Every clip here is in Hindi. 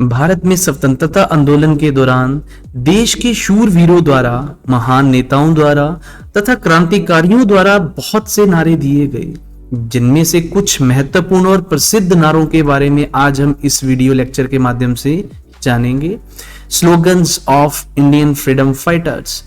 भारत में स्वतंत्रता आंदोलन के दौरान देश के शूरवीरों द्वारा, महान नेताओं द्वारा तथा क्रांतिकारियों द्वारा बहुत से नारे दिए गए, जिनमें से कुछ महत्वपूर्ण और प्रसिद्ध नारों के बारे में आज हम इस वीडियो लेक्चर के माध्यम से जानेंगे। Slogans of Indian freedom fighters.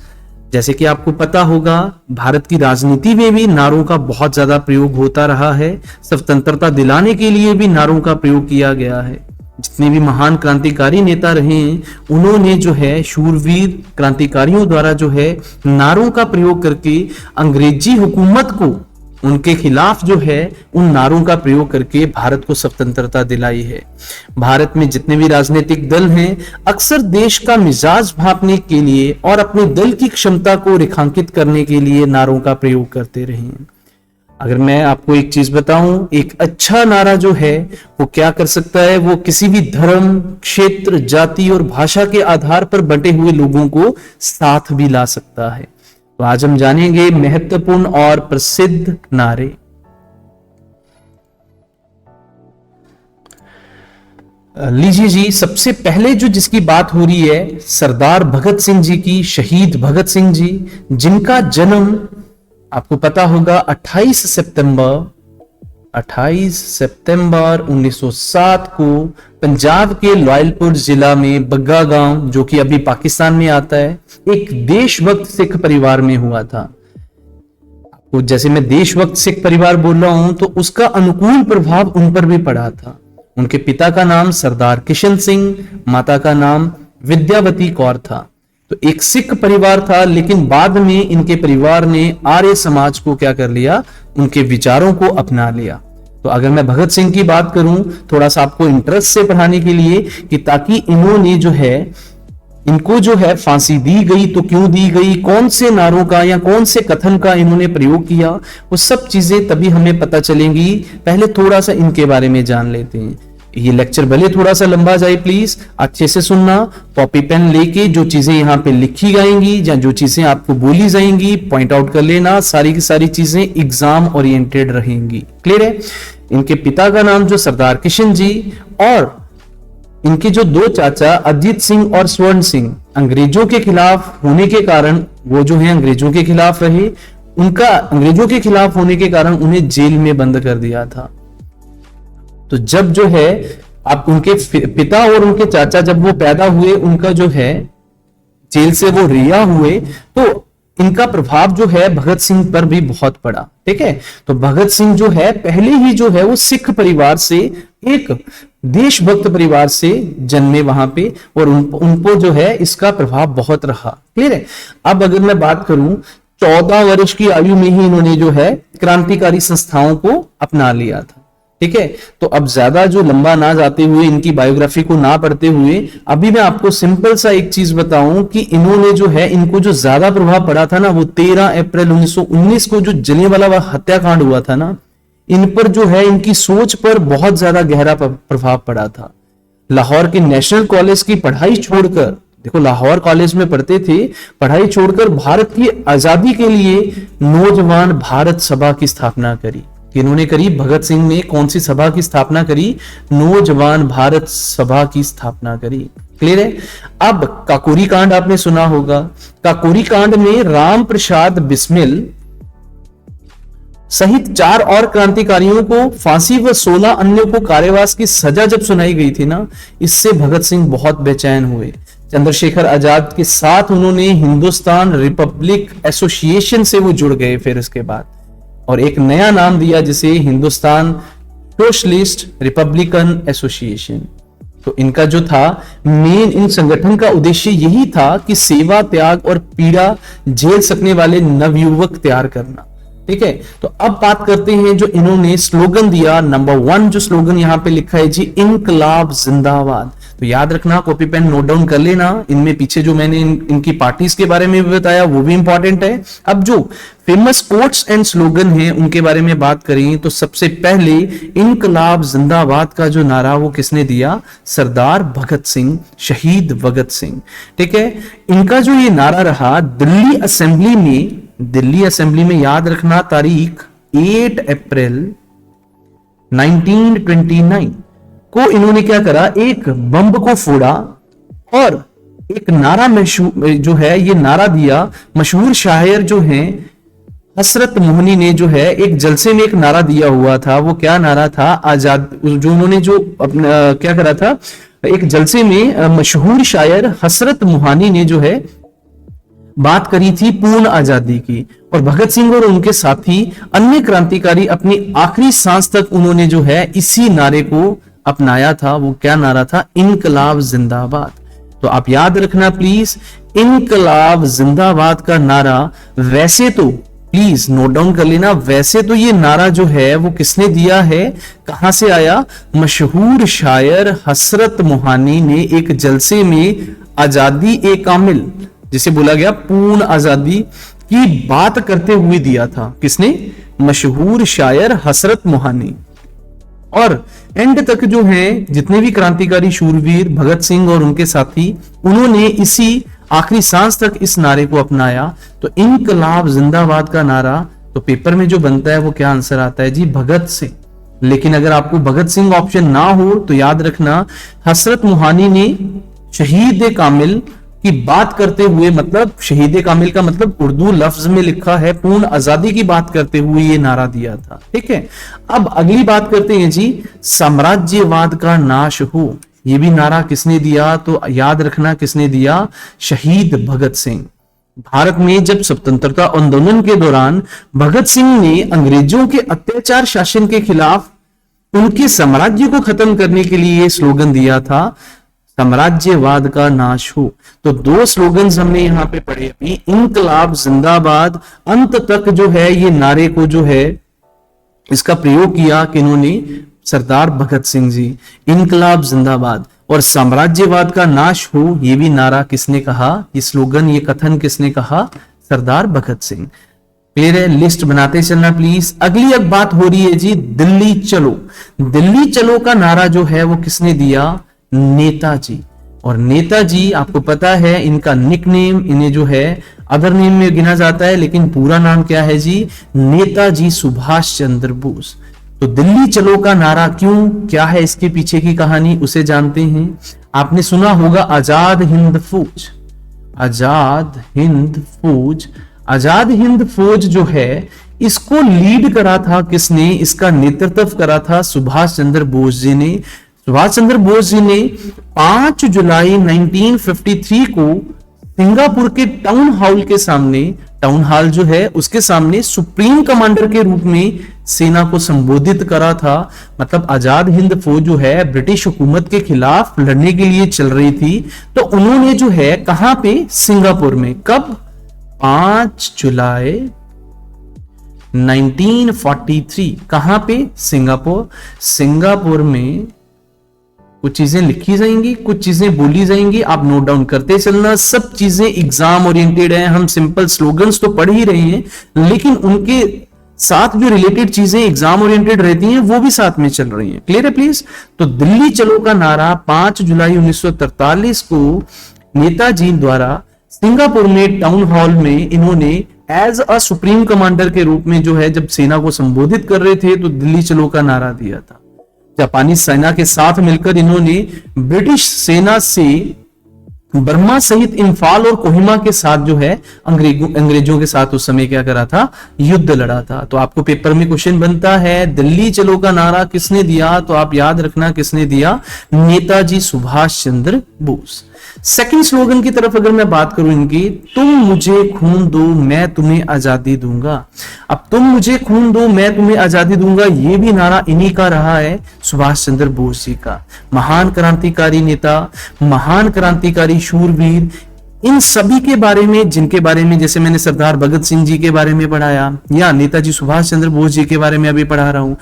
जैसे कि आपको पता होगा, भारत की राजनीति में भी नारों का बहुत ज्यादा प्रयोग होता रहा है। स्वतंत्रता दिलाने के लिए भी नारों का प्रयोग किया गया है। जितने भी महान क्रांतिकारी नेता रहे हैं, उन्होंने जो है शूरवीर क्रांतिकारियों द्वारा जो है नारों का प्रयोग करके अंग्रेजी हुकूमत को उनके खिलाफ जो है उन नारों का प्रयोग करके भारत को स्वतंत्रता दिलाई है। भारत में जितने भी राजनीतिक दल हैं, अक्सर देश का मिजाज भांपने के लिए और अपने दल की क्षमता को रेखांकित करने के लिए नारों का प्रयोग करते रहे हैं। अगर मैं आपको एक चीज बताऊं, एक अच्छा नारा जो है वो क्या कर सकता है, वो किसी भी धर्म, क्षेत्र, जाति और भाषा के आधार पर बंटे हुए लोगों को साथ भी ला सकता है। तो आज हम जानेंगे महत्वपूर्ण और प्रसिद्ध नारे। लीजिए जी, सबसे पहले जो जिसकी बात हो रही है, सरदार भगत सिंह जी की, शहीद भगत सिंह जी, जिनका जन्म आपको पता होगा 28 सितंबर 1907 को पंजाब के लायलपुर जिला में बग्गा गांव, जो कि अभी पाकिस्तान में आता है, एक देशभक्त सिख परिवार में हुआ था। आपको जैसे मैं देशभक्त सिख परिवार बोल रहा हूं, तो उसका अनुकूल प्रभाव उन पर भी पड़ा था। उनके पिता का नाम सरदार किशन सिंह, माता का नाम विद्यावती कौर था। तो एक सिख परिवार था, लेकिन बाद में इनके परिवार ने आर्य समाज को क्या कर लिया, उनके विचारों को अपना लिया। तो अगर मैं भगत सिंह की बात करूं, थोड़ा सा आपको इंटरेस्ट से पढ़ाने के लिए, कि ताकि इन्होंने जो है, इनको जो है फांसी दी गई तो क्यों दी गई, कौन से नारों का या कौन से कथन का इन्होंने प्रयोग किया, वो सब चीजें तभी हमें पता चलेंगी। पहले थोड़ा सा इनके बारे में जान लेते हैं। ये लेक्चर भले थोड़ा सा लंबा जाए, प्लीज अच्छे से सुनना। कॉपी पेन लेके जो चीजें यहाँ पे लिखी जाएंगी या जो चीजें आपको बोली जाएंगी, पॉइंट आउट कर लेना। सारी की सारी चीजें एग्जाम ओरिएंटेड रहेंगी। क्लियर है? इनके पिता का नाम जो सरदार किशन जी, और इनके जो दो चाचा अजीत सिंह और स्वर्ण सिंह, अंग्रेजों के खिलाफ होने के कारण वो जो है अंग्रेजों के खिलाफ रहे। उनका अंग्रेजों के खिलाफ होने के कारण उन्हें जेल में बंद कर दिया था। तो जब जो है आप उनके पिता और उनके चाचा जब वो पैदा हुए, उनका जो है जेल से वो रिहा हुए, तो इनका प्रभाव जो है भगत सिंह पर भी बहुत पड़ा। ठीक है? तो भगत सिंह जो है पहले ही जो है वो सिख परिवार से, एक देशभक्त परिवार से जन्मे वहां पे, और उनको जो है इसका प्रभाव बहुत रहा। क्लियर है? अब अगर मैं बात करूं, 14 वर्ष की आयु में ही इन्होंने जो है क्रांतिकारी संस्थाओं को अपना लिया था। ठीक है? तो अब ज्यादा जो लंबा ना जाते हुए, इनकी बायोग्राफी को ना पढ़ते हुए, अभी मैं आपको सिंपल सा एक चीज बताऊं कि इन्होंने जो है, इनको जो ज्यादा प्रभाव पड़ा था ना, वो 13 अप्रैल 1919 को जो जलियांवाला हत्याकांड हुआ था ना, इन पर जो है इनकी सोच पर बहुत ज्यादा गहरा प्रभाव पड़ा था। लाहौर के नेशनल कॉलेज की पढ़ाई छोड़कर, देखो लाहौर कॉलेज में पढ़ते थे, पढ़ाई छोड़कर भारत की आजादी के लिए नौजवान भारत सभा की स्थापना करी। इन्होंने करी, भगत सिंह ने कौन सी सभा की स्थापना करी? नौजवान भारत सभा की स्थापना करी। क्लियर है? अब काकोरी कांड आपने सुना होगा। काकोरी कांड में राम प्रसाद बिस्मिल सहित 4 और क्रांतिकारियों को फांसी व 16 अन्यों को कारावास की सजा जब सुनाई गई थी ना, इससे भगत सिंह बहुत बेचैन हुए। चंद्रशेखर आजाद के साथ उन्होंने हिंदुस्तान रिपब्लिक एसोसिएशन से वो जुड़ गए फिर इसके बाद, और एक नया नाम दिया जिसे हिंदुस्तान सोशलिस्ट रिपब्लिकन एसोसिएशन। तो इनका जो था मेन, इन संगठन का उद्देश्य यही था कि सेवा, त्याग और पीड़ा झेल सकने वाले नवयुवक तैयार करना। ठीक है? तो अब बात करते हैं जो इन्होंने स्लोगन दिया। नंबर 1 जो स्लोगन यहां पे लिखा है जी, इनकलाब जिंदाबाद। तो याद रखना, कॉपी पेन नोट डाउन कर लेना। इनमें पीछे जो मैंने इनकी पार्टीज के बारे में भी बताया, वो भी इंपॉर्टेंट है। अब जो फेमस कोट्स एंड स्लोगन हैं उनके बारे में बात करें, तो सबसे पहले इनकलाब जिंदाबाद का जो नारा वो किसने दिया? सरदार भगत सिंह, शहीद भगत सिंह। ठीक है? इनका जो ये नारा रहा दिल्ली असेंबली में याद रखना तारीख 8 अप्रैल 1929, को इन्होंने क्या करा, एक बम को फोड़ा और एक नारा मशहूर जो है ये नारा दिया। मशहूर शायर जो हैं हसरत मोहनी ने जो है एक जलसे में एक नारा दिया हुआ था। वो क्या नारा था, आजाद, जो उन्होंने जो अपना क्या करा था, एक जलसे में मशहूर शायर हसरत मोहानी ने जो है बात करी थी पूर्ण आजादी की, और भगत सिंह और उनके साथी अन्य क्रांतिकारी अपनी आखिरी सांस तक उन्होंने जो है इसी नारे को अपनाया था। वो क्या नारा था, इनकलाब जिंदाबाद। तो आप याद रखना प्लीज, इनकलाब जिंदाबाद का नारा, वैसे तो प्लीज नोट डाउन कर लेना, वैसे तो ये नारा जो है वो किसने दिया है, कहां से आया, मशहूर शायर हसरत मोहानी ने एक जलसे में आजादी ए कामिल, जिसे बोला गया पूर्ण आजादी की बात करते हुए दिया था। किसने, मशहूर शायर हसरत मोहानी। और एंड तक जो है जितने भी क्रांतिकारी शूरवीर भगत सिंह और उनके साथी, उन्होंने इसी आखिरी सांस तक इस नारे को अपनाया। तो इनकलाब जिंदाबाद का नारा तो पेपर में जो बनता है वो क्या आंसर आता है जी, भगत सिंह। लेकिन अगर आपको भगत सिंह ऑप्शन ना हो तो याद रखना हसरत मोहानी ने शहीद कामिल की बात करते हुए, मतलब शहीद कामिल का मतलब उर्दू लफ्ज में लिखा है पूर्ण आजादी की बात करते हुए ये नारा दिया था। ठीक है, अब अगली बात करते हैं जी, साम्राज्यवाद का नाश हो, ये भी नारा किसने दिया, तो याद रखना किसने दिया, शहीद भगत सिंह। भारत में जब स्वतंत्रता आंदोलन के दौरान भगत सिंह ने अंग्रेजों के अत्याचार शासन के खिलाफ उनके साम्राज्य को खत्म करने के लिए स्लोगन दिया था, साम्राज्यवाद का नाश हो। तो दो स्लोगन्स हमने यहां पे पढ़े अभी, इनकलाब जिंदाबाद, अंत तक जो है ये नारे को जो है इसका प्रयोग किया किन्होंने, सरदार भगत सिंह जी। इनकलाब जिंदाबाद और साम्राज्यवाद का नाश हो, ये भी नारा किसने कहा, ये स्लोगन, ये कथन किसने कहा, सरदार भगत सिंह। क्लियर है, लिस्ट बनाते चलना प्लीज। अगली अब बात हो रही है जी, दिल्ली चलो। दिल्ली चलो का नारा जो है वो किसने दिया, नेताजी। और नेताजी आपको पता है इनका निकनेम, इन्हें जो है अदर नेम में गिना जाता है, लेकिन पूरा नाम क्या है जी, नेताजी सुभाष चंद्र बोस। तो दिल्ली चलो का नारा क्यों, क्या है इसके पीछे की कहानी, उसे जानते हैं। आपने सुना होगा आजाद हिंद फौज, आजाद हिंद फौज। आजाद हिंद फौज जो है इसको लीड करा था किसने, इसका नेतृत्व करा था सुभाष चंद्र बोस जी ने। सुभाष चंद्र बोस जी ने 5 जुलाई 1953 को सिंगापुर के टाउन हॉल के सामने, टाउन हॉल जो है उसके सामने सुप्रीम कमांडर के रूप में सेना को संबोधित करा था। मतलब आजाद हिंद फौज जो है ब्रिटिश हुकूमत के खिलाफ लड़ने के लिए चल रही थी। तो उन्होंने जो है कहां पे, सिंगापुर में। कब, 5 जुलाई 1943। कहां पे, सिंगापुर। सिंगापुर में कुछ चीजें लिखी जाएंगी, कुछ चीजें बोली जाएंगी, आप नोट डाउन करते चलना। सब चीजें एग्जाम ओरिएंटेड है, हम सिंपल स्लोगन्स तो पढ़ ही रहे हैं, लेकिन उनके साथ जो रिलेटेड चीजें एग्जाम ओरिएंटेड रहती हैं वो भी साथ में चल रही हैं। क्लियर है प्लीज। तो दिल्ली चलो का नारा 5 जुलाई 1943 को नेताजी द्वारा सिंगापुर में टाउन हॉल में इन्होंने एज अ सुप्रीम कमांडर के रूप में जो है जब सेना को संबोधित कर रहे थे तो दिल्ली चलो का नारा दिया था। जापानी सेना के साथ मिलकर इन्होंने ब्रिटिश सेना से बर्मा सहित इंफाल और कोहिमा के साथ जो है अंग्रेजों के साथ उस समय क्या करा था, युद्ध लड़ा था। तो आपको पेपर में क्वेश्चन बनता है दिल्ली चलो का नारा किसने दिया, तो आप याद रखना किसने दिया, नेताजी सुभाष चंद्र बोस। सेकंड स्लोगन की तरफ अगर मैं बात करूं इनकी, तुम मुझे खून दो मैं तुम्हें आजादी दूंगा। अब तुम मुझे खून दो मैं तुम्हें आजादी दूंगा, ये भी नारा इन्हीं का रहा है, सुभाष चंद्र बोस जी का। महान क्रांतिकारी नेता, महान क्रांतिकारी शूरवीर, इन सभी के बारे में, जिनके बारे में जैसे मैंने सरदार भगत सिंह जी के बारे में पढ़ाया या नेताजी सुभाष चंद्र बोस जी के बारे में अभी पढ़ा रहा हूं,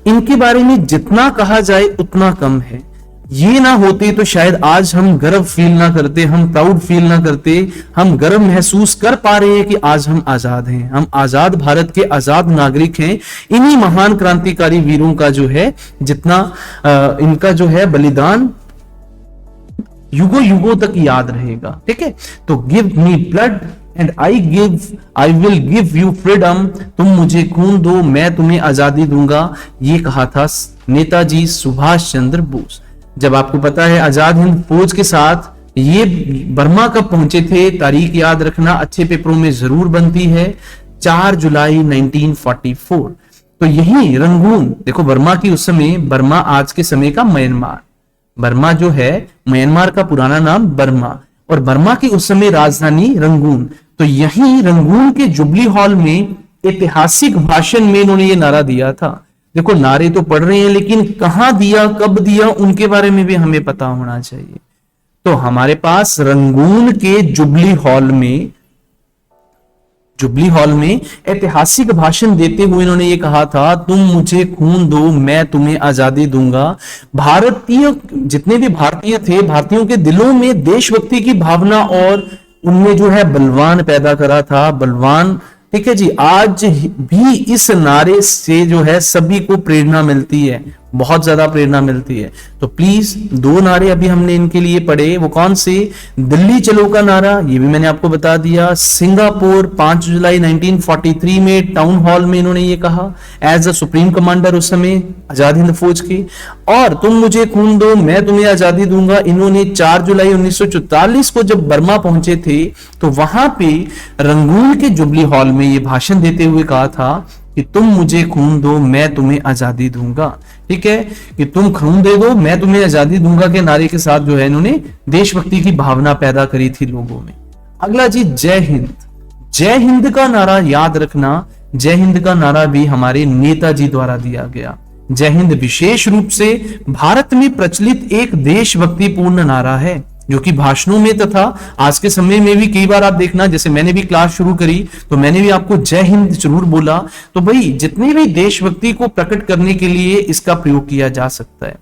इनके बारे में जितना कहा जाए उतना कम है। ये ना होते तो शायद आज हम गर्व फील ना करते, हम प्राउड फील ना करते, हम गर्व महसूस कर पा रहे हैं कि आज हम आजाद हैं, हम आजाद भारत के आजाद नागरिक हैं। इन्हीं महान क्रांतिकारी वीरों का जो है जितना इनका जो है बलिदान युगों युगों तक याद रहेगा। ठीक है, तो give me blood and I will give you freedom, तुम मुझे खून दो मैं तुम्हें आजादी दूंगा। ये कहा था नेताजी सुभाष चंद्र बोस। जब आपको पता है आजाद हिंद फौज के साथ ये बर्मा कब पहुंचे थे, तारीख याद रखना, अच्छे पेपरों में जरूर बनती है, 4 जुलाई 1944। तो यही रंगून, देखो बर्मा की उस समय, बर्मा आज के समय का म्यांमार, बर्मा जो है म्यांमार का पुराना नाम बर्मा, और बर्मा की उस समय राजधानी रंगून। तो यही रंगून के जुबली हॉल में ऐतिहासिक भाषण में इन्होंने ये नारा दिया था। देखो नारे तो पढ़ रहे हैं, लेकिन कहां दिया, कब दिया, उनके बारे में भी हमें पता होना चाहिए। तो हमारे पास रंगून के जुबली हॉल में ऐतिहासिक भाषण देते हुए इन्होंने ये कहा था, तुम मुझे खून दो मैं तुम्हें आजादी दूंगा। भारतीय जितने भी भारतीय थे, भारतीयों के दिलों में देशभक्ति की भावना और उनमें जो है बलवान पैदा करा था, बलवान। ठीक है जी, आज भी इस नारे से जो है सभी को प्रेरणा मिलती है, बहुत ज्यादा प्रेरणा मिलती है। तो प्लीज 2 नारे अभी हमने इनके लिए पढ़े, वो कौन से, दिल्ली चलो का नारा, ये भी मैंने आपको बता दिया। सिंगापुर 5 जुलाई 1943 में टाउन हॉल में इन्होंने ये कहा एज अ सुप्रीम कमांडर उस समय आजाद हिंद फौज के। और तुम मुझे खून दो मैं तुम्हें आजादी दूंगा, इन्होंने 4 जुलाई 1944 को जब बर्मा पहुंचे थे तो वहां पे रंगून के जुबली हॉल में ये भाषण देते हुए कहा था कि तुम मुझे खून दो मैं तुम्हें आजादी दूंगा। ठीक है, कि तुम खून दे दो मैं तुम्हें आजादी दूंगा के नारे के साथ जो है इन्होंने देशभक्ति की भावना पैदा करी थी लोगों में। अगला जी जय हिंद। जय हिंद का नारा याद रखना, जय हिंद का नारा भी हमारे नेताजी द्वारा दिया गया। जय हिंद विशेष रूप से भारत में प्रचलित एक देशभक्तिपूर्ण नारा है, जो कि भाषणों में तथा आज के समय में भी कई बार आप देखना, जैसे मैंने भी क्लास शुरू करी तो मैंने भी आपको जय हिंद जरूर बोला। तो भाई जितने भी देशभक्ति को प्रकट करने के लिए इसका प्रयोग किया जा सकता है।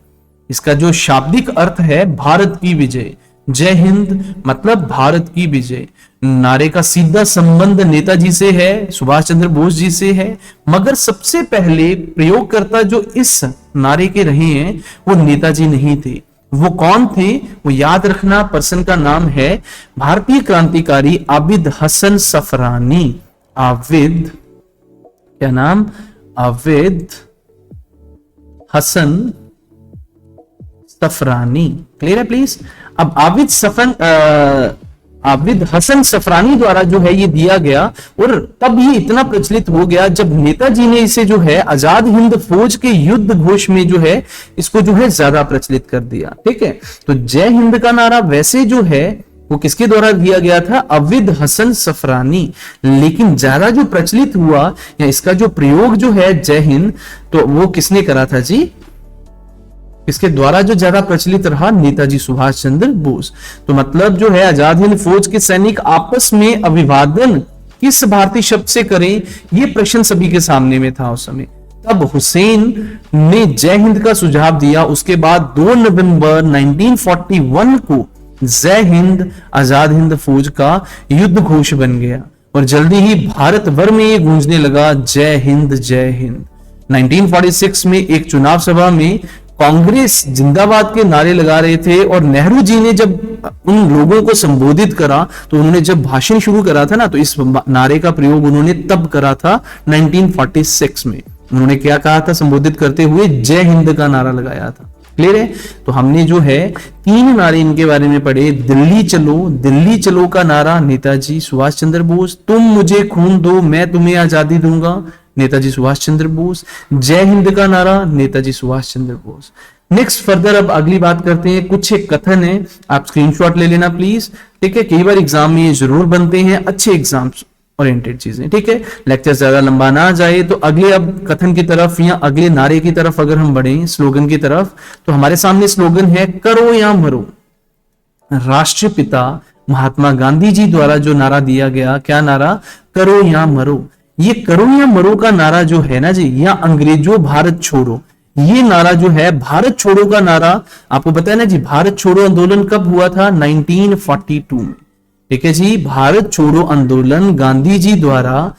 इसका जो शाब्दिक अर्थ है भारत की विजय, जय हिंद मतलब भारत की विजय। नारे का सीधा संबंध नेताजी से है, सुभाष चंद्र बोस जी से है, मगर सबसे पहले प्रयोगकर्ता जो इस नारे के रहे हैं वो नेताजी नहीं थे। वो कौन थे, वो याद रखना, पर्सन का नाम है भारतीय क्रांतिकारी आबिद हसन सफरानी। आबिद, क्या नाम, आबिद हसन सफरानी। क्लियर है प्लीज। अब आबिद हसन सफरानी द्वारा जो है ये दिया गया, और तब ये इतना प्रचलित हो गया जब नेताजी ने इसे जो है आजाद हिंद फौज के युद्ध घोष में जो है इसको जो है ज्यादा प्रचलित कर दिया। ठीक है, तो जय हिंद का नारा वैसे जो है वो किसके द्वारा दिया गया था, आबिद हसन सफरानी। लेकिन ज्यादा जो प्रचलित हुआ या इसका जो प्रयोग जो है जय हिंद, तो वो किसने करा था जी, इसके द्वारा जो ज्यादा प्रचलित रहा, नेताजी सुभाष चंद्र बोस। तो मतलब जो है आजाद हिंद फौज के सैनिक आपस में अभिवादन किस भारतीय शब्द से करें, ये प्रश्न सभी के सामने में था उस समय। तब हुसैन ने जय हिंद का सुझाव दिया। उसके बाद 2 नवंबर 1941 को जय हिंद आजाद हिंद फौज का युद्ध घोष बन गया, और जल्दी ही भारत भर में ये गूंजने लगा, जय हिंद जय हिंद। 1946 में एक चुनाव सभा में कांग्रेस जिंदाबाद के नारे लगा रहे थे, और नेहरू जी ने जब उन लोगों को संबोधित करा तो उन्होंने जब भाषण शुरू करा था ना, तो इस नारे का प्रयोग उन्होंने तब करा था 1946 में। उन्होंने क्या कहा था संबोधित करते हुए, जय हिंद का नारा लगाया था। क्लियर है। तो हमने जो है 3 नारे इनके बारे में पढ़े। दिल्ली चलो का नारा नेताजी सुभाष चंद्र बोस, तुम मुझे खून दो मैं तुम्हें आजादी दूंगा, नेताजी सुभाष चंद्र बोस। जय हिंद का नारा नेताजी सुभाष चंद्र बोस। नेक्स्ट फर्दर अब अगली बात करते हैं, कुछ एक कथन है, आप स्क्रीनशॉट ले लेना प्लीज। ठीक है, कई बार एग्जाम में ये जरूर बनते हैं, अच्छे एग्जाम ओरिएंटेड चीजें। ठीक है, लेक्चर ज्यादा लंबा ना जाए तो अगले अब कथन की तरफ या अगले नारे की तरफ अगर हम बढ़े, स्लोगन की तरफ, तो हमारे सामने स्लोगन है करो या मरो। राष्ट्रपिता महात्मा गांधी जी द्वारा जो नारा दिया गया, क्या नारा, करो या मरो। ये करो या मरो का नारा जो है ना जी, या अंग्रेजों भारत छोड़ो, ये नारा जो है भारत छोड़ो का नारा, आपको पता है ना जी, भारत छोड़ो आंदोलन कब हुआ था, 1942 में। ठीक है जी, भारत छोड़ो आंदोलन गांधी जी द्वारा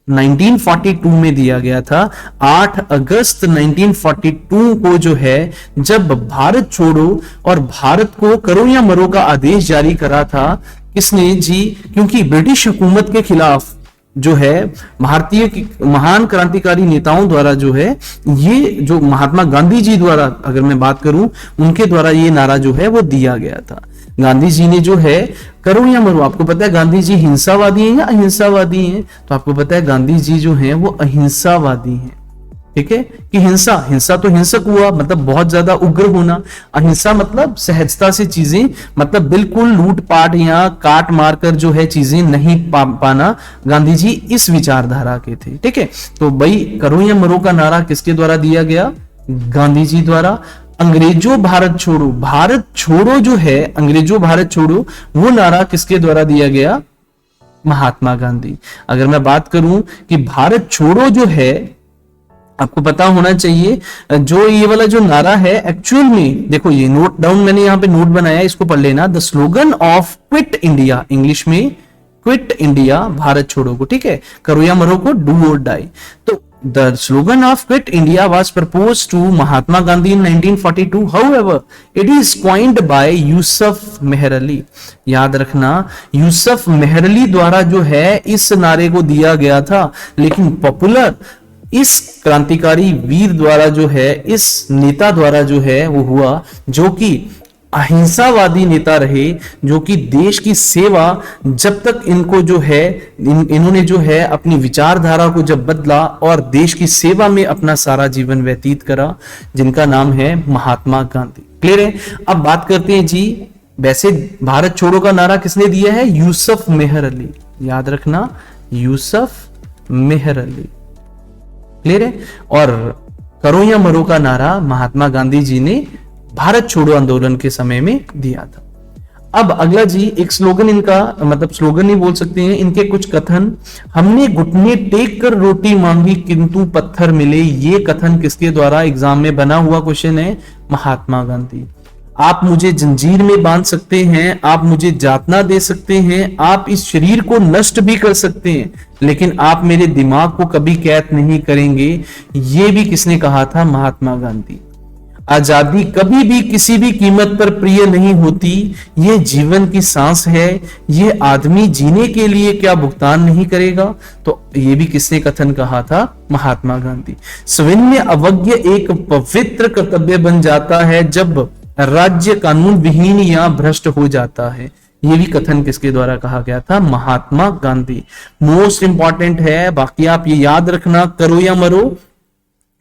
1942 में दिया गया था। 8 अगस्त 1942 को जो है जब भारत छोड़ो और भारत को करो या मरो का आदेश जारी करा था, किसने जी? क्योंकि ब्रिटिश हुकूमत के खिलाफ जो है भारतीय महान क्रांतिकारी नेताओं द्वारा जो है, ये जो महात्मा गांधी जी द्वारा अगर मैं बात करूं, उनके द्वारा ये नारा जो है वो दिया गया था। गांधी जी ने जो है, करो या मरो, आपको पता है गांधी जी हिंसावादी हैं या अहिंसावादी हैं? तो आपको पता है गांधी जी जो हैं वो अहिंसावादी हैं। ठीक है, कि हिंसा तो हिंसक हुआ, मतलब बहुत ज्यादा उग्र होना। अहिंसा मतलब सहजता से चीजें, मतलब बिल्कुल लूटपाट या काट मार कर जो है चीजें नहीं पाना। गांधी जी इस विचारधारा के थे। ठीक है, तो भाई करो या मरो का नारा किसके द्वारा दिया गया? गांधी जी द्वारा। अंग्रेजों भारत छोड़ो, भारत छोड़ो जो है, अंग्रेजों भारत छोड़ो, वो नारा किसके द्वारा दिया गया? महात्मा गांधी। अगर मैं बात करूं कि भारत छोड़ो जो है, आपको पता होना चाहिए जो ये वाला जो नारा है, एक्चुअल में देखो, ये नोट डाउन मैंने यहां पे नोट बनाया, इसको पढ़ लेना। The slogan of quit India, English में क्विट इंडिया, भारत छोड़ो को, ठीक है, करो या मरो को, डू और डाई। तो the slogan of quit India was proposed to Mahatma Gandhi in 1942. However, it is coined by Yusuf Meher Ali. याद रखना, यूसुफ मेहर अली द्वारा जो है इस नारे को दिया गया था, लेकिन पॉपुलर इस क्रांतिकारी वीर द्वारा जो है, इस नेता द्वारा जो है वो हुआ, जो कि अहिंसावादी नेता रहे, जो कि देश की सेवा, जब तक इनको जो है इन्होंने जो है अपनी विचारधारा को जब बदला और देश की सेवा में अपना सारा जीवन व्यतीत करा, जिनका नाम है महात्मा गांधी। क्लियर है? अब बात करते हैं जी, वैसे भारत छोड़ो का नारा किसने दिया है? यूसुफ मेहर अली। याद रखना, यूसुफ मेहर अली। क्लियर है? और करो या मरो का नारा महात्मा गांधी जी ने भारत छोड़ो आंदोलन के समय में दिया था। अब अगला जी, एक स्लोगन इनका, मतलब स्लोगन नहीं बोल सकते हैं, इनके कुछ कथन। हमने घुटने टेक कर रोटी मांगी किंतु पत्थर मिले, ये कथन किसके द्वारा एग्जाम में बना हुआ क्वेश्चन है? महात्मा गांधी। आप मुझे जंजीर में बांध सकते हैं, आप मुझे जातना दे सकते हैं, आप इस शरीर को नष्ट भी कर सकते हैं, लेकिन आप मेरे दिमाग को कभी कैद नहीं करेंगे। ये भी किसने कहा था? महात्मा गांधी। आजादी कभी भी किसी भी कीमत पर प्रिय नहीं होती, ये जीवन की सांस है, ये आदमी जीने के लिए क्या भुगतान नहीं करेगा? तो ये भी किसने कथन कहा था? महात्मा गांधी। सविनय अवज्ञ एक पवित्र कर्तव्य बन जाता है जब राज्य कानून विहीन या भ्रष्ट हो जाता है। ये भी कथन किसके द्वारा कहा गया था? महात्मा गांधी। मोस्ट इंपॉर्टेंट है, बाकी आप ये याद रखना, करो या मरो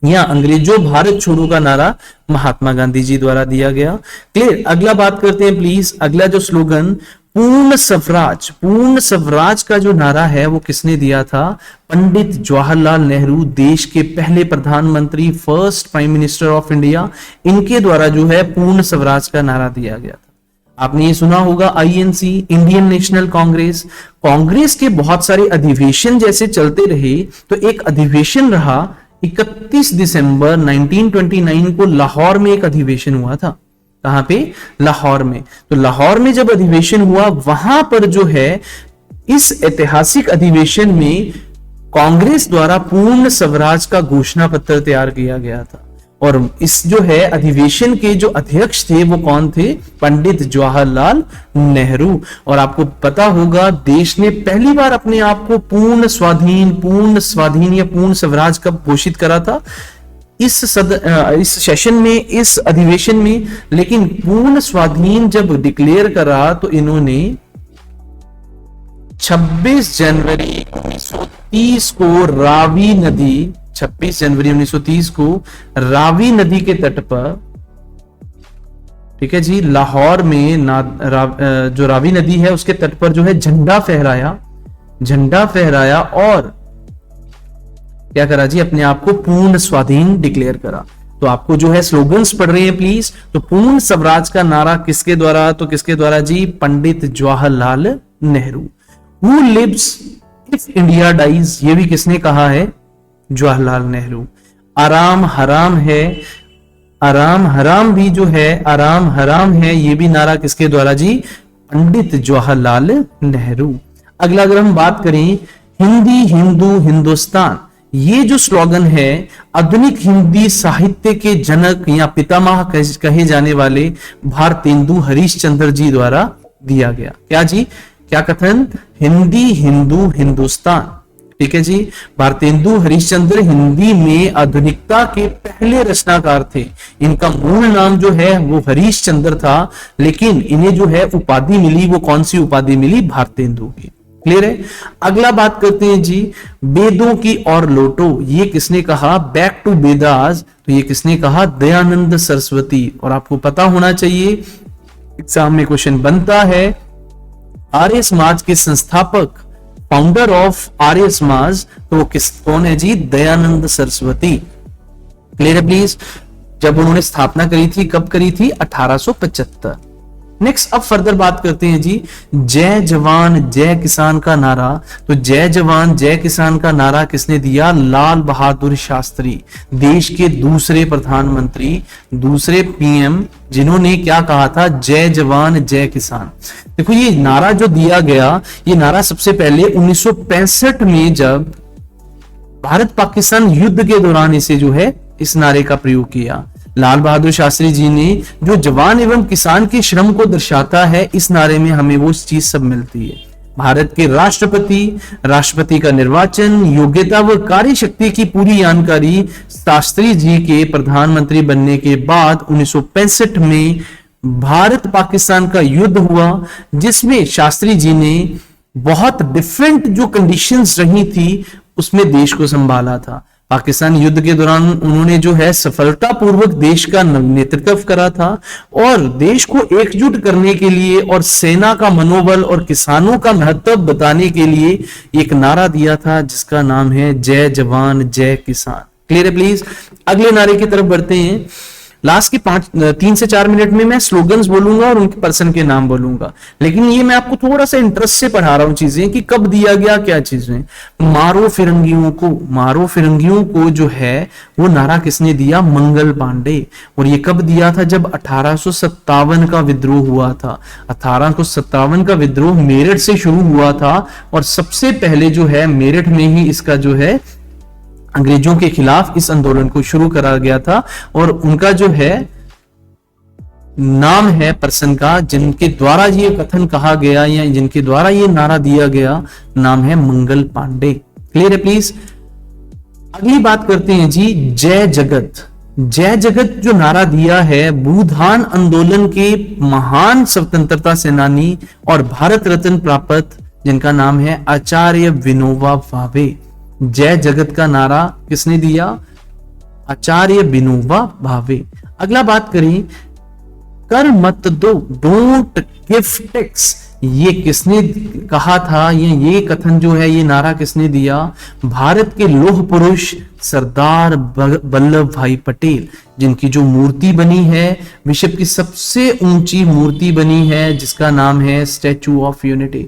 या अंग्रेजों भारत छोड़ो का नारा महात्मा गांधी जी द्वारा दिया गया। क्लियर? अगला बात करते हैं प्लीज। अगला जो स्लोगन, पूर्ण स्वराज, पूर्ण स्वराज का जो नारा है वो किसने दिया था? पंडित जवाहरलाल नेहरू, देश के पहले प्रधानमंत्री, first prime minister of India, इनके द्वारा जो है पूर्ण स्वराज का नारा दिया गया था। आपने ये सुना होगा INC, Indian national Congress. Congress के बहुत सारे अधिवेशन जैसे चलते रहे, तो एक अधिवेशन रहा 31 दिसंबर 1929 को लाहौर में एक अधिवेशन हुआ था। कहां पे? लाहौर में। तो लाहौर में जब अधिवेशन हुआ, वहां पर जो है इस ऐतिहासिक अधिवेशन में कांग्रेस द्वारा पूर्ण स्वराज का घोषणा पत्र तैयार किया गया था। और इस जो है अधिवेशन के जो अध्यक्ष थे वो कौन थे? पंडित जवाहरलाल नेहरू। और आपको पता होगा देश ने पहली बार अपने आप को पूर्ण स्वाधीन या पूर्ण स्वराज कब घोषित करा था? इस सेशन में, इस अधिवेशन में। लेकिन पूर्ण स्वाधीन जब डिक्लेयर करा तो इन्होंने 26 जनवरी 1930 को रावी नदी, 26 जनवरी 1930 को रावी नदी के तट पर, ठीक है जी, लाहौर में जो रावी नदी है उसके तट पर जो है झंडा फहराया और क्या करा जी? अपने आप को पूर्ण स्वाधीन डिक्लेयर करा। तो आपको जो है स्लोगन्स पढ़ रहे हैं प्लीज। तो पूर्ण स्वराज का नारा किसके द्वारा? तो किसके द्वारा जी? Pandit Jawaharlal Nehru. Who lives if India dies, ये भी किसने कहा है? जवाहरलाल नेहरू। आराम हराम है, आराम हराम भी जो है, आराम हराम है, ये भी नारा किसके द्वारा जी? पंडित जवाहरलाल नेहरू। अगला अगर हम बात करें, हिंदी हिंदू हिंदुस्तान, ये जो स्लोगन है आधुनिक हिंदी साहित्य के जनक या पितामह कहे जाने वाले भारतेंदु हरीशचंद्र जी द्वारा दिया गया। क्या जी? क्या कथन? हिंदी, हिंदू, हिंदुस्तान। ठीक है जी। भारतेंदु हरिश्चंद्र हिंदी में आधुनिकता के पहले रचनाकार थे। इनका मूल नाम जो है वो हरिश्चंद्र था, लेकिन इन्हें जो है उपाधि मिली, वो कौन सी उपाधि मिली? भारतेंदु की। क्लियर है? अगला बात करते हैं जी, वेदों की और लौटो, ये किसने कहा? बैक टू वेदास, तो ये किसने कहा? दयानंद सरस्वती। और आपको पता होना चाहिए, एग्जाम में क्वेश्चन बनता है, आर्य समाज के संस्थापक, फाउंडर ऑफ आर्य समाज, तो वो कौन है जी? दयानंद सरस्वती। क्लियर है प्लीज? जब उन्होंने स्थापना करी थी, कब करी थी? 1875। नेक्स्ट अब फर्दर बात करते हैं जी, जय जवान जय किसान का नारा। तो जय जवान जय किसान का नारा किसने दिया? लाल बहादुर शास्त्री, देश के दूसरे प्रधानमंत्री, दूसरे पीएम, जिन्होंने क्या कहा था? जय जवान जय किसान। देखो ये नारा जो दिया गया, ये नारा सबसे पहले 1965 में जब भारत पाकिस्तान युद्ध के दौरान इसे जो है इस नारे का प्रयोग किया। लाल बहादुर शास्त्री जी ने जो जवान एवं किसान के श्रम को दर्शाता है, इस नारे में हमें वो चीज सब मिलती है। भारत के राष्ट्रपति, राष्ट्रपति का निर्वाचन, योग्यता व कार्य शक्ति की पूरी जानकारी शास्त्री जी के प्रधानमंत्री बनने के बाद 1965 में भारत पाकिस्तान का युद्ध हुआ, जिसमें शास्त्री जी ने बहुत डिफरेंट जो कंडीशंस रही थी उसमें देश को संभाला था। पाकिस्तान युद्ध के दौरान उन्होंने जो है सफलतापूर्वक देश का नेतृत्व करा था और देश को एकजुट करने के लिए और सेना का मनोबल और किसानों का महत्व बताने के लिए एक नारा दिया था जिसका नाम है जय जवान जय किसान। क्लियर है प्लीज? अगले नारे की तरफ बढ़ते हैं। लास्ट के 3 से 4 मिनट में मैं स्लोगन्स बोलूंगा और उनके पर्सन के नाम बोलूंगा, लेकिन ये मैं आपको थोड़ा सा इंटरेस्ट से पढ़ा रहा हूं चीजें कि कब दिया गया क्या चीजें। मारो फिरंगियों को, मारो फिरंगियों को जो है वो नारा किसने दिया? मंगल पांडे। और ये कब दिया था? जब 1857 का विद्रोह हुआ था। 1857 का विद्रोह मेरठ से शुरू हुआ था और सबसे पहले जो है मेरठ में ही इसका जो है अंग्रेजों के खिलाफ इस आंदोलन को शुरू करा गया था। और उनका जो है नाम है पर्सन का जिनके द्वारा ये कथन कहा गया या जिनके द्वारा ये नारा दिया गया, नाम है मंगल पांडे। क्लियर है प्लीज? अगली बात करते हैं जी, जय जगत। जय जगत जो नारा दिया है भूदान आंदोलन के महान स्वतंत्रता सेनानी और भारत रत्न प्राप्त, जिनका नाम है आचार्य विनोबा भावे। जय जगत का नारा किसने दिया? आचार्य विनोबा भावे। अगला बात करें, कर मत दो, डोंट गिव टैक्स, ये किसने कहा था? ये कथन जो है, ये नारा किसने दिया? भारत के लौह पुरुष सरदार वल्लभ भाई पटेल, जिनकी जो मूर्ति बनी है विश्व की सबसे ऊंची मूर्ति बनी है, जिसका नाम है statue of unity.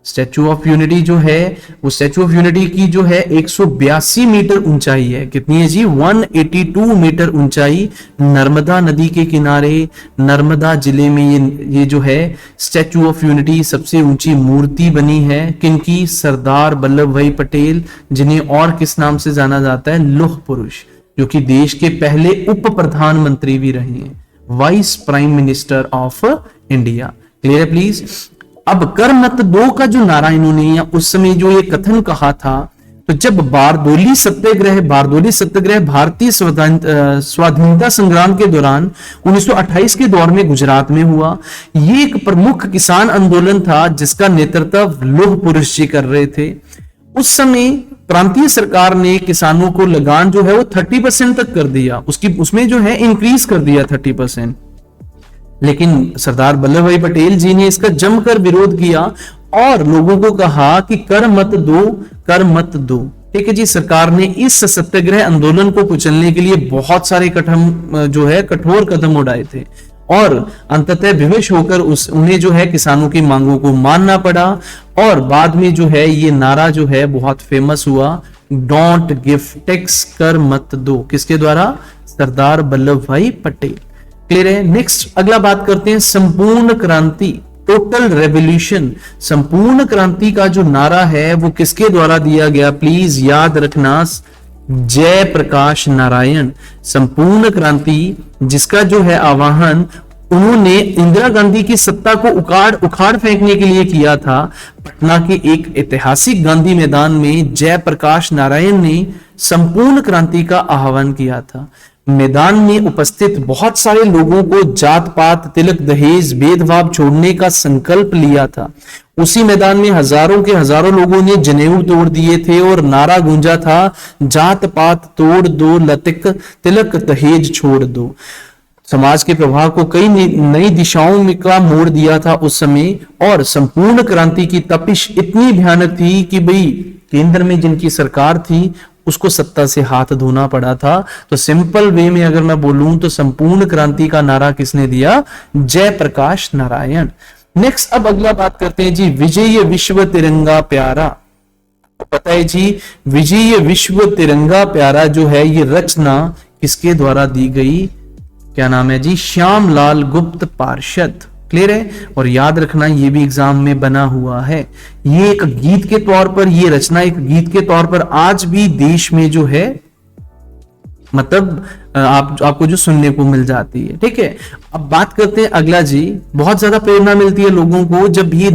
Statue of unity जो है वो स्टैचू ऑफ यूनिटी की जो है 182 मीटर ऊंचाई है। कितनी है जी? 182 मीटर ऊंचाई, नर्मदा नदी के किनारे नर्मदा जिले में ये जो है स्टैचू ऑफ यूनिटी सबसे ऊंची मूर्ति बनी है। किनकी? सरदार वल्लभ भाई पटेल, जिन्हें और किस नाम से जाना जाता है? लौह पुरुष, जो कि देश के पहले उप प्रधानमंत्री भी रहे हैं, vice prime minister of India. Clear है प्लीज? अब कर मत दो का जो नारा इन्होंने या उस समय जो ये कथन कहा था, तो जब बारदोली सत्याग्रह भारतीय स्वाधीनता संग्राम के दौरान 1928 के दौर में गुजरात में हुआ, ये एक प्रमुख किसान आंदोलन था जिसका नेतृत्व लौह पुरुष जी कर रहे थे। उस समय प्रांतीय सरकार ने किसानों को लगान जो है वो 30% तक कर दिया, उसमें जो है इंक्रीज कर दिया 30%। लेकिन सरदार वल्लभ भाई पटेल जी ने इसका जमकर विरोध किया और लोगों को कहा कि कर मत दो, कर मत दो। ठीक है जी। सरकार ने इस सत्याग्रह आंदोलन को कुचलने के लिए बहुत सारे कठोर कदम उठाए थे और अंततः विवश होकर उन्हें जो है किसानों की मांगों को मानना पड़ा। और बाद में जो है ये नारा जो है बहुत फेमस हुआ, डोंट गिव टैक्स, कर मत दो। किसके द्वारा? सरदार वल्लभ भाई पटेल। क्लियर है? नेक्स्ट अगला बात करते हैं, संपूर्ण क्रांति, टोटल रेवोल्यूशन। संपूर्ण क्रांति का जो नारा है वो किसके द्वारा दिया गया? प्लीज याद रखना, जय प्रकाश नारायण। संपूर्ण क्रांति जिसका जो है आवाहन उन्होंने इंदिरा गांधी की सत्ता को उखाड़ फेंकने के लिए किया था। पटना के एक ऐतिहासिक गांधी मैदान में जयप्रकाश नारायण ने संपूर्ण क्रांति का आह्वान किया था। मैदान में उपस्थित बहुत सारे लोगों को जात पात, तिलक, दहेज, भेदभाव छोड़ने का संकल्प लिया था। उसी मैदान में हजारों के हजारों लोगों ने जनेऊ तोड़ दिए थे और नारा गूंजा था, जात पात तोड़ दो, लतिक तिलक दहेज छोड़ दो। समाज के प्रभाव को कई नई दिशाओं में का मोड़ दिया था उस समय, और संपूर्ण क्रांति की तपिश इतनी भयानक थी कि भाई केंद्र में जिनकी सरकार थी उसको सत्ता से हाथ धोना पड़ा था। तो सिंपल वे में अगर मैं बोलूं तो संपूर्ण क्रांति का नारा किसने दिया? जयप्रकाश नारायण। नेक्स्ट, अब अगला बात करते हैं जी, विजय विश्व तिरंगा प्यारा। पता है जी, विजय विश्व तिरंगा प्यारा जो है ये रचना किसके द्वारा दी गई? क्या नाम है जी? श्यामलाल गुप्त पार्षद। क्लियर है? और याद रखना ये भी एग्जाम में बना हुआ है। ये एक गीत के तौर पर, ये रचना एक गीत के तौर पर आज भी देश में जो है मतलब आपको जो सुनने को मिल जाती है। ठीक है, अब बात करते हैं अगला जी। बहुत ज्यादा प्रेरणा मिलती है लोगों को जब ये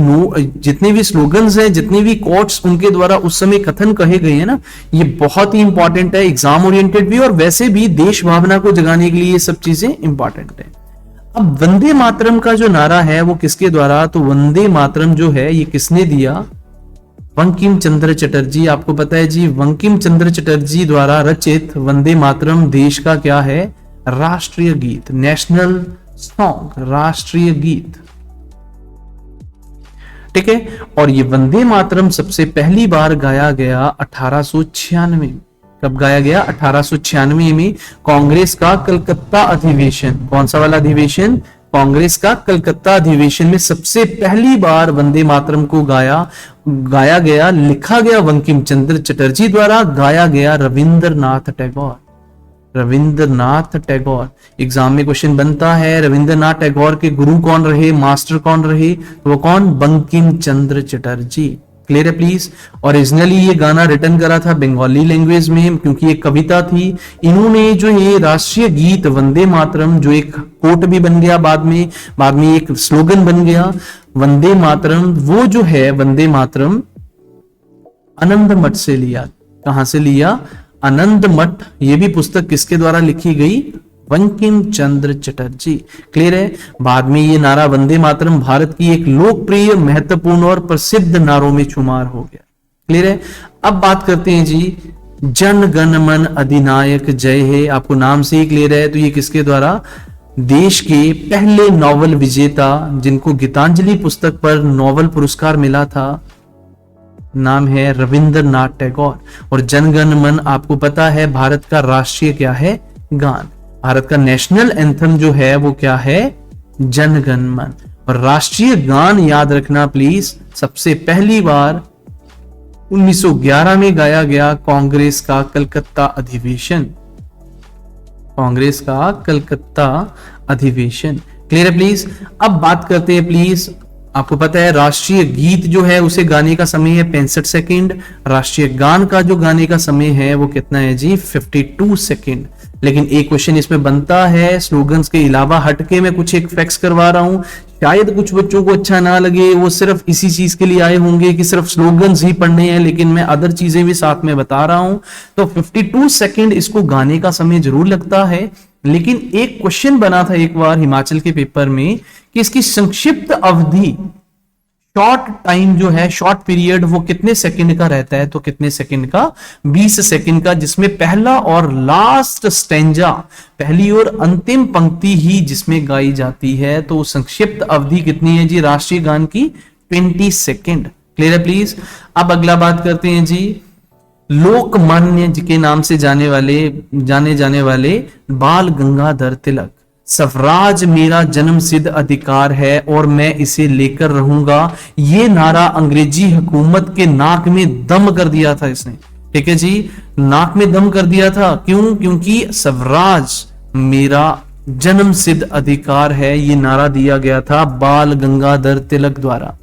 जितने भी स्लोगन्स हैं, जितने भी कोट्स उनके द्वारा उस समय कथन कहे गए हैं ना, ये बहुत ही इंपॉर्टेंट है, एग्जाम ओरिएंटेड भी और वैसे भी देश भावना को जगाने के लिए ये सब चीजें इंपॉर्टेंट है। अब वंदे मातरम का जो नारा है वो किसके द्वारा? तो वंदे मातरम जो है ये किसने दिया? बंकिम चंद्र चटर्जी। आपको पता है जी, बंकिम चंद्र चटर्जी द्वारा रचित वंदे मातरम देश का क्या है? राष्ट्रीय गीत, नेशनल सॉन्ग, राष्ट्रीय गीत। ठीक है, और ये वंदे मातरम सबसे पहली बार गाया गया 1896। कब गाया गया? 1896 में कांग्रेस का कलकत्ता अधिवेशन। कौन सा वाला अधिवेशन? कांग्रेस का कलकत्ता अधिवेशन में सबसे पहली बार वंदे मातरम को गाया गया, लिखा गया बंकिम चंद्र चटर्जी द्वारा, गाया गया रविंद्रनाथ टैगोर। रविंद्रनाथ टैगोर। एग्जाम में क्वेश्चन बनता है रविंद्रनाथ टैगोर के गुरु कौन रहे, मास्टर कौन रहे? तो वो कौन? बंकिम चंद्र चटर्जी। क्लियर है प्लीज? ओरिजिनली ये गाना रिटर्न करा था बंगाली लैंग्वेज में क्योंकि एक कविता थी। इन्होंने जो ये राष्ट्रीय गीत वंदे मातरम जो एक कोट भी बन गया बाद में एक स्लोगन बन गया वंदे मातरम, वो जो है वंदे मातरम आनंद मठ से लिया। कहां से लिया? आनंद मठ। ये भी पुस्तक किसके द्वारा लिखी गई? बंकिम चंद्र चटर्जी। क्लियर है? बाद में ये नारा वंदे मातरम भारत की एक लोकप्रिय, महत्वपूर्ण और प्रसिद्ध नारों में शुमार हो गया। क्लियर है? अब बात करते हैं जी जन गण मन अधिनायक जय है। आपको नाम से ही क्लियर है, तो ये किसके द्वारा? देश के पहले नॉवल विजेता जिनको गीतांजलि पुस्तक पर नोबेल पुरस्कार मिला था, नाम है रविंद्रनाथ टैगोर। और जनगण मन आपको पता है भारत का राष्ट्रीय क्या है? गान। भारत का नेशनल एंथम जो है वो क्या है? जनगण मन। और राष्ट्रीय गान याद रखना प्लीज, सबसे पहली बार 1911 में गाया गया कांग्रेस का कलकत्ता अधिवेशन। कांग्रेस का कलकत्ता अधिवेशन। क्लियर है प्लीज? अब बात करते हैं प्लीज, आपको पता है राष्ट्रीय गीत जो है उसे गाने का समय है 65 सेकंड। राष्ट्रीय गान का जो गाने का समय है वो कितना है जी? 52 सेकंड। लेकिन एक क्वेश्चन इसमें बनता है, स्लोगन्स के अलावा हटके मैं कुछ एक फैक्ट्स करवा रहा हूं, शायद कुछ बच्चों को अच्छा ना लगे, वो सिर्फ इसी चीज के लिए आए होंगे कि सिर्फ स्लोगन्स ही पढ़ने हैं, लेकिन मैं अदर चीजें भी साथ में बता रहा हूं। तो 52 सेकंड इसको गाने का समय जरूर लगता है, लेकिन एक क्वेश्चन बना था एक बार हिमाचल के पेपर में कि इसकी संक्षिप्त अवधि, शॉर्ट टाइम जो है, शॉर्ट पीरियड, वो कितने सेकंड का रहता है? तो कितने सेकंड का? 20 सेकंड का, जिसमें पहला और लास्ट स्टेंजा, पहली और अंतिम पंक्ति ही जिसमें गाई जाती है। तो संक्षिप्त अवधि कितनी है जी राष्ट्रीय गान की? 20 सेकंड। क्लियर है प्लीज? अब अगला बात करते हैं जी लोकमान्य जी के नाम से जाने जाने वाले बाल गंगाधर तिलक। स्वराज मेरा जन्म सिद्ध अधिकार है और मैं इसे लेकर रहूंगा, ये नारा अंग्रेजी हुकूमत के नाक में दम कर दिया था इसने। ठीक है जी, नाक में दम कर दिया था। क्यों? क्योंकि स्वराज मेरा जन्म सिद्ध अधिकार है, ये नारा दिया गया था बाल गंगाधर तिलक द्वारा।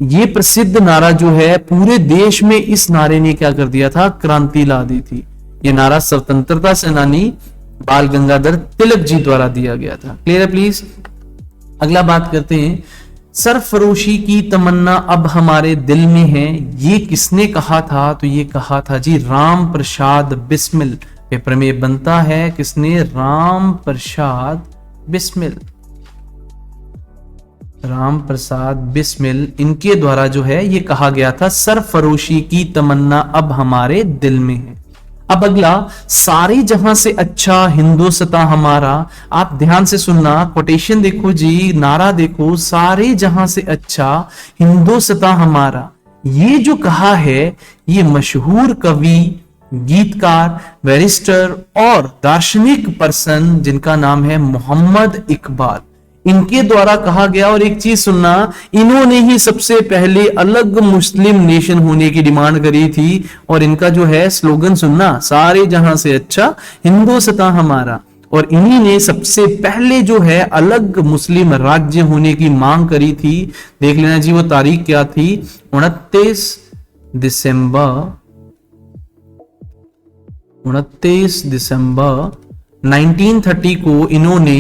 ये प्रसिद्ध नारा जो है पूरे देश में इस नारे ने क्या कर दिया था? क्रांति ला दी थी। ये नारा स्वतंत्रता सेनानी बाल गंगाधर तिलक जी द्वारा दिया गया था। क्लियर है प्लीज? अगला बात करते हैं, सरफरोशी की तमन्ना अब हमारे दिल में है, ये किसने कहा था? तो ये कहा था जी राम प्रसाद बिस्मिल। पेपर में बनता है किसने? राम प्रसाद बिस्मिल। राम प्रसाद बिस्मिल, इनके द्वारा जो है ये कहा गया था, सरफरोशी की तमन्ना अब हमारे दिल में है। अब अगला, सारे जहां से अच्छा हिंदुस्तां हमारा। आप ध्यान से सुनना, कोटेशन देखो जी, नारा देखो, सारे जहां से अच्छा हिंदुस्तां हमारा। ये जो कहा है ये मशहूर कवि, गीतकार, बैरिस्टर और दार्शनिक पर्सन जिनका नाम है मोहम्मद इकबाल, इनके द्वारा कहा गया। और एक चीज सुनना, इन्होंने ही सबसे पहले अलग मुस्लिम नेशन होने की डिमांड करी थी। और इनका जो है स्लोगन सुनना, सारे जहां से अच्छा हिंदुस्तां हमारा। और इन्हीं ने सबसे पहले जो है अलग मुस्लिम राज्य होने की मांग करी थी। देख लेना जी वो तारीख क्या थी, 29 दिसंबर 1930 को इन्होंने,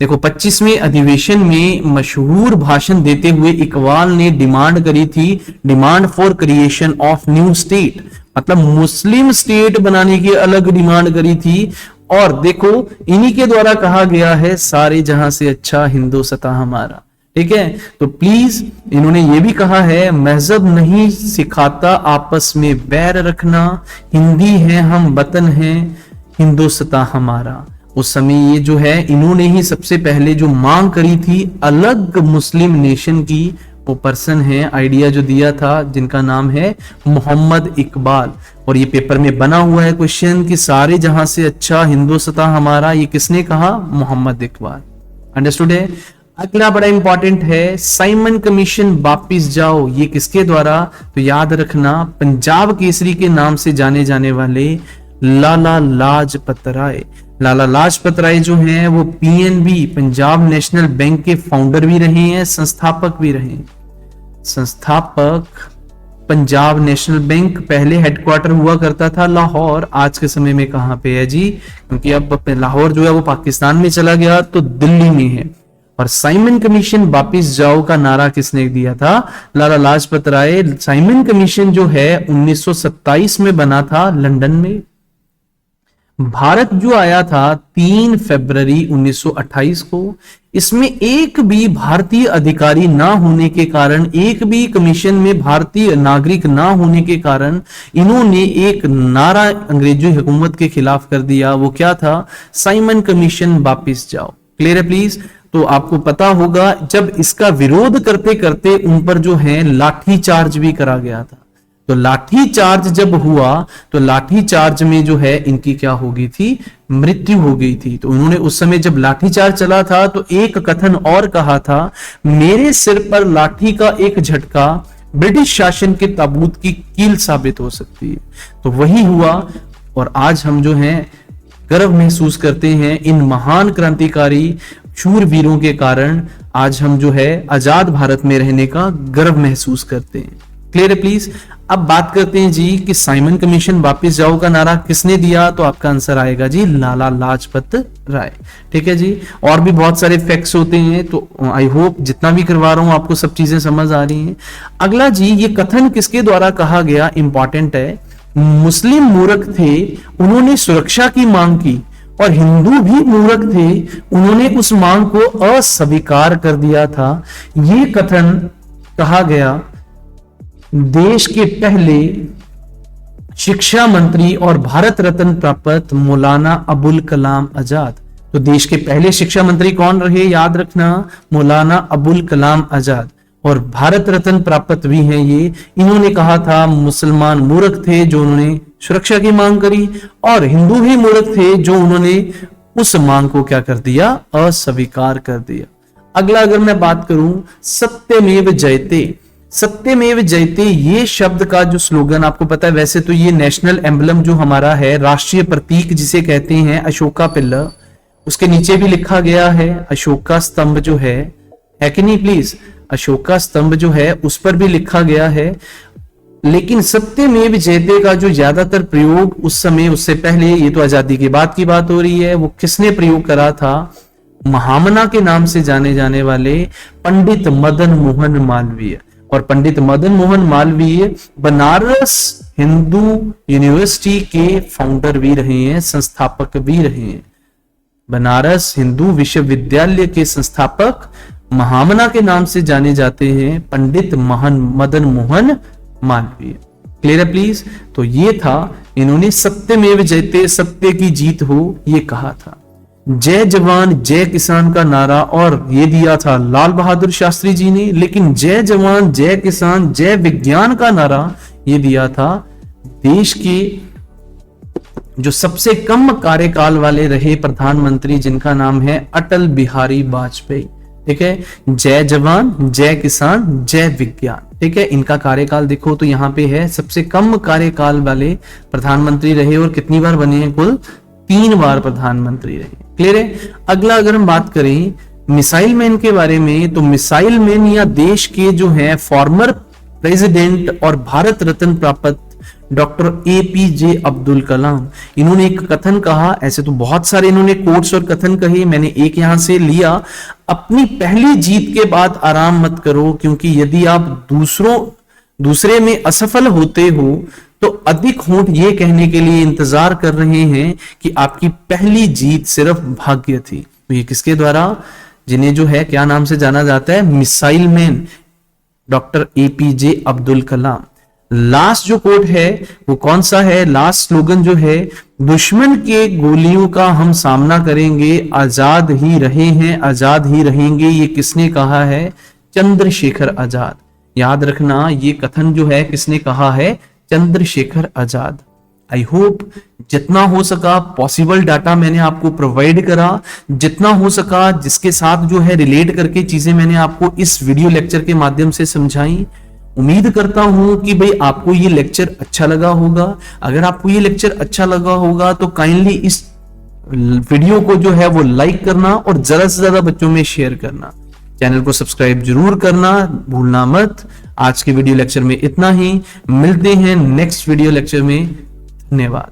देखो 25वें अधिवेशन में मशहूर भाषण देते हुए इकबाल ने डिमांड करी थी, demand for creation of new state, मतलब मुस्लिम स्टेट बनाने की अलग डिमांड करी थी। और देखो इन्हीं के द्वारा कहा गया है, सारे जहां से अच्छा हिंदुस्तां हमारा। ठीक है, तो प्लीज इन्होंने ये भी कहा है, मजहब नहीं सिखाता आपस में बैर रखना, हिंदी है हम वतन है हिंदुस्तां हमारा। उस समय ये जो है इन्होंने ही सबसे पहले जो मांग करी थी अलग मुस्लिम नेशन की, वो पर्सन है, आइडिया जो दिया था, जिनका नाम है मोहम्मद इकबाल। और ये पेपर में बना हुआ है क्वेश्चन कि सारे जहां से अच्छा हिंदुस्तां हमारा, ये किसने कहा? मोहम्मद इकबाल। अंडरस्टूड है। अगला बड़ा इंपॉर्टेंट है, साइमन कमीशन वापिस जाओ, ये किसके द्वारा? तो याद रखना, पंजाब केसरी के नाम से जाने जाने वाले लाला लाजपत राय। लाला लाजपत राय जो हैं वो पीएनबी, पंजाब नेशनल बैंक के फाउंडर भी रहे हैं, संस्थापक भी रहे हैं। संस्थापक पंजाब नेशनल बैंक, पहले हेडक्वार्टर हुआ करता था लाहौर, आज के समय में कहां पे है जी? क्योंकि अब लाहौर जो है वो पाकिस्तान में चला गया, तो दिल्ली में है। और साइमन कमीशन वापिस जाओ का नारा किसने दिया था? लाला लाजपत राय। साइमन कमीशन जो है 1927 में बना था लंदन में। भारत जो आया था 3 फरवरी 1928 को। इसमें एक भी भारतीय अधिकारी ना होने के कारण, एक भी कमीशन में भारतीय नागरिक ना होने के कारण इन्होंने एक नारा अंग्रेजी हुकूमत के खिलाफ कर दिया। वो क्या था? साइमन कमीशन वापिस जाओ। क्लियर है प्लीज? तो आपको पता होगा जब इसका विरोध करते करते उन पर जो है लाठी चार्ज भी करा गया था। तो लाठी चार्ज जब हुआ तो लाठी चार्ज में जो है इनकी क्या हो गई थी? मृत्यु हो गई थी। तो उन्होंने उस समय जब लाठी चार्ज चला था तो एक कथन और कहा था, मेरे सिर पर लाठी का एक झटका ब्रिटिश शासन के ताबूत की कील साबित हो सकती है। तो वही हुआ और आज हम जो हैं गर्व महसूस करते हैं इन महान क्रांतिकारी शूरवीरों के कारण। आज हम जो है आजाद भारत में रहने का गर्व महसूस करते हैं। क्लियर है प्लीज? अब बात करते हैं जी कि साइमन कमीशन वापस जाओ का नारा किसने दिया? तो आपका आंसर आएगा जी लाला लाजपत राय। ठीक है जी। और भी बहुत सारे फैक्ट्स होते हैं, तो आई होप जितना भी करवा रहा हूं आपको सब चीजें समझ आ रही हैं। अगला जी, ये कथन किसके द्वारा कहा गया? इंपॉर्टेंट है। मुस्लिम मूर्ख थे, उन्होंने सुरक्षा की मांग की, और हिंदू भी मूर्ख थे, उन्होंने उस मांग को अस्वीकार कर दिया था। ये कथन कहा गया देश के पहले शिक्षा मंत्री और भारत रत्न प्राप्त मौलाना अबुल कलाम आजाद। तो देश के पहले शिक्षा मंत्री कौन रहे? याद रखना, मौलाना अबुल कलाम आजाद। और भारत रत्न प्राप्त भी हैं ये। इन्होंने कहा था मुसलमान मूर्ख थे जो उन्होंने सुरक्षा की मांग करी, और हिंदू भी मूर्ख थे जो उन्होंने उस मांग को क्या कर दिया? अस्वीकार कर दिया। अगला अगर मैं बात करूं, सत्यमेव जयते। सत्यमेव जयते ये शब्द का जो स्लोगन आपको पता है, वैसे तो ये नेशनल एम्बलम जो हमारा है, राष्ट्रीय प्रतीक जिसे कहते हैं अशोका पिल्लर, उसके नीचे भी लिखा गया है अशोका स्तंभ जो है कि नहीं प्लीज? अशोका स्तंभ जो है उस पर भी लिखा गया है। लेकिन सत्यमेव जयते का जो ज्यादातर प्रयोग उस समय, उससे पहले, ये तो आजादी के बाद की बात हो रही है, वो किसने प्रयोग करा था? महामना के नाम से जाने जाने वाले पंडित मदन मोहन मालवीय। और पंडित मदन मोहन मालवीय बनारस हिंदू यूनिवर्सिटी के फाउंडर भी रहे हैं, संस्थापक भी रहे हैं। बनारस हिंदू विश्वविद्यालय के संस्थापक महामना के नाम से जाने जाते हैं पंडित मदन मोहन मालवीय। क्लियर है प्लीज? तो ये था, इन्होंने सत्यमेव जयते, सत्य की जीत हो, ये कहा था। जय जवान जय किसान का नारा और ये दिया था लाल बहादुर शास्त्री जी ने, लेकिन जय जवान जय किसान जय विज्ञान का नारा ये दिया था देश के जो सबसे कम कार्यकाल वाले रहे प्रधानमंत्री, जिनका नाम है अटल बिहारी वाजपेयी। ठीक है, जय जवान जय किसान जय विज्ञान। ठीक है, इनका कार्यकाल देखो तो यहाँ पे है सबसे कम कार्यकाल वाले प्रधानमंत्री रहे और कितनी बार बने हैं? कुल 3 बार प्रधानमंत्री रहे। क्लियर है? अगला अगर हम बात करें मिसाइल मैन के बारे में, तो मिसाइल मैन या देश के जो है फॉर्मर प्रेसिडेंट और भारत रत्न प्राप्त डॉक्टर APJ अब्दुल कलाम, इन्होंने एक कथन कहा, ऐसे तो बहुत सारे इन्होंने कोट्स और कथन कहे, मैंने एक यहां से लिया, अपनी पहली जीत के बाद आराम मत करो, क्योंकि यदि आप दूसरे में असफल होते हो तो अधिक होंठ ये कहने के लिए इंतजार कर रहे हैं कि आपकी पहली जीत सिर्फ भाग्य थी। तो ये किसके द्वारा, जिन्हें जो है क्या नाम से जाना जाता है? Missile man doctor APJ Abdul Kalam. Last जो कोट है वो कौन सा है? लास्ट स्लोगन जो है, दुश्मन के गोलियों का हम सामना करेंगे, आजाद ही रहे हैं आजाद ही रहेंगे, ये किसने कहा है? चंद्रशेखर आजाद। याद रखना, ये कथन जो है किसने कहा है? चंद्रशेखर आजाद। आई होप जितना हो सका पॉसिबल डाटा मैंने आपको प्रोवाइड करा, जितना हो सका जिसके साथ जो है रिलेट करके चीजें मैंने आपको इस वीडियो लेक्चर के माध्यम से समझाई। उम्मीद करता हूं कि भाई आपको ये लेक्चर अच्छा लगा होगा। अगर आपको ये लेक्चर अच्छा लगा होगा तो काइंडली इस वीडियो को जो है वो लाइक करना और ज्यादा से ज्यादा बच्चों में शेयर करना। चैनल को सब्सक्राइब जरूर करना भूलना मत। आज के वीडियो लेक्चर में इतना ही, मिलते हैं नेक्स्ट वीडियो लेक्चर में। धन्यवाद।